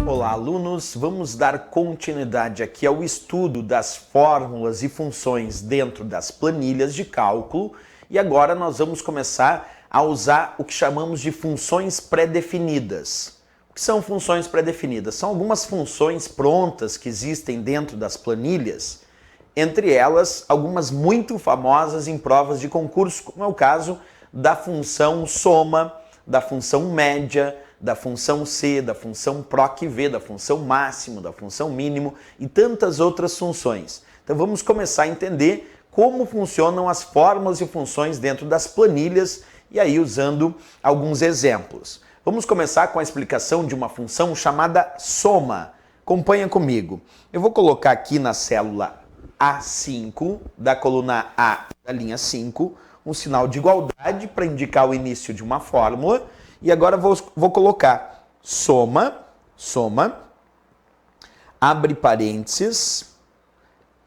Olá, alunos! Vamos dar continuidade aqui ao estudo das fórmulas e funções dentro das planilhas de cálculo e agora nós vamos começar a usar o que chamamos de funções pré-definidas. O que são funções pré-definidas? São algumas funções prontas que existem dentro das planilhas, entre elas algumas muito famosas em provas de concurso, como é o caso da função soma, da função média, da função C, da função PROC-V, da função máximo, da função mínimo e tantas outras funções. Então vamos começar a entender como funcionam as fórmulas e funções dentro das planilhas e aí usando alguns exemplos. Vamos começar com a explicação de uma função chamada soma. Acompanha comigo. Eu vou colocar aqui na célula A5, da coluna A da linha 5, um sinal de igualdade para indicar o início de uma fórmula. E agora vou colocar soma, abre parênteses,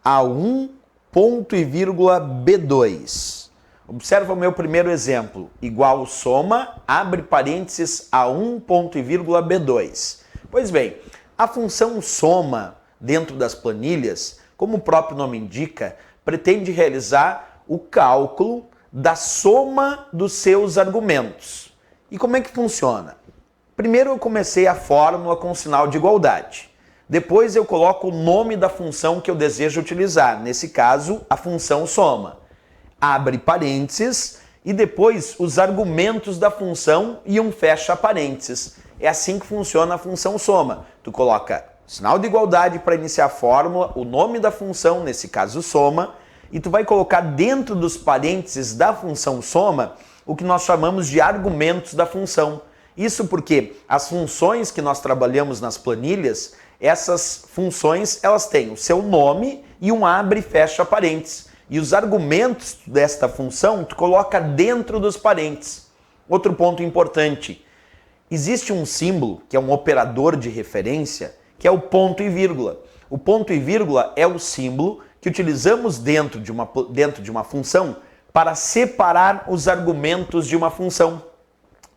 A1, ponto e vírgula B2. Observa o meu primeiro exemplo, igual soma, abre parênteses, A1, ponto e vírgula B2. Pois bem, a função soma dentro das planilhas, como o próprio nome indica, pretende realizar o cálculo da soma dos seus argumentos. E como é que funciona? Primeiro eu comecei a fórmula com sinal de igualdade. Depois eu coloco o nome da função que eu desejo utilizar, nesse caso, a função soma. Abre parênteses e depois os argumentos da função e um fecha parênteses. É assim que funciona a função soma. Tu coloca sinal de igualdade para iniciar a fórmula, o nome da função, nesse caso soma, e tu vai colocar dentro dos parênteses da função soma o que nós chamamos de argumentos da função. Isso porque as funções que nós trabalhamos nas planilhas, essas funções, elas têm o seu nome e um abre e fecha parênteses. E os argumentos desta função tu coloca dentro dos parênteses. Outro ponto importante, existe um símbolo, que é um operador de referência, que é o ponto e vírgula. O ponto e vírgula é o símbolo que utilizamos dentro de uma função para separar os argumentos de uma função.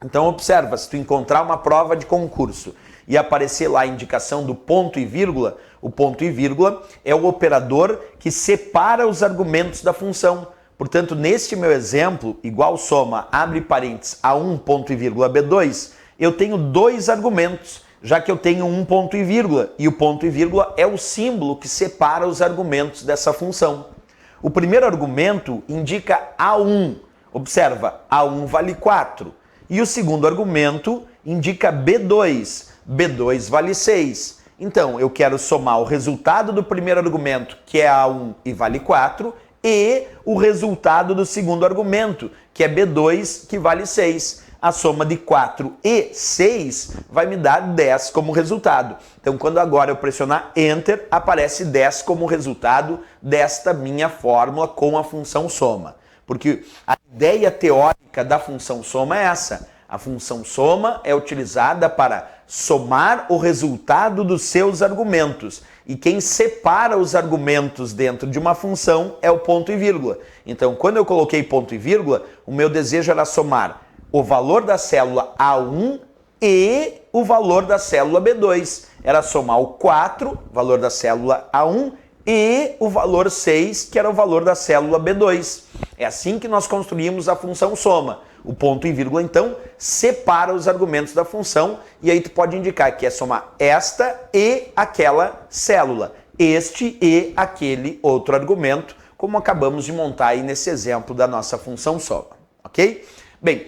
Então observa, se tu encontrar uma prova de concurso e aparecer lá a indicação do ponto e vírgula, o ponto e vírgula é o operador que separa os argumentos da função. Portanto, neste meu exemplo, igual soma, abre parênteses, A1, ponto e vírgula B2, eu tenho dois argumentos, já que eu tenho um ponto e vírgula, e o ponto e vírgula é o símbolo que separa os argumentos dessa função. O primeiro argumento indica A1. Observa, A1 vale 4. E o segundo argumento indica B2. B2 vale 6. Então, eu quero somar o resultado do primeiro argumento, que é A1 e vale 4, e o resultado do segundo argumento, que é B2, que vale 6. A soma de 4 e 6 vai me dar 10 como resultado. Então, quando agora eu pressionar Enter, aparece 10 como resultado desta minha fórmula com a função soma. Porque a ideia teórica da função soma é essa. A função soma é utilizada para somar o resultado dos seus argumentos. E quem separa os argumentos dentro de uma função é o ponto e vírgula. Então, quando eu coloquei ponto e vírgula, o meu desejo era somar o valor da célula A1 e o valor da célula B2. Era somar o 4, valor da célula A1, e o valor 6, que era o valor da célula B2. É assim que nós construímos a função soma. O ponto e vírgula, então, separa os argumentos da função e aí tu pode indicar que é somar esta e aquela célula, este e aquele outro argumento, como acabamos de montar aí nesse exemplo da nossa função soma, ok? Bem,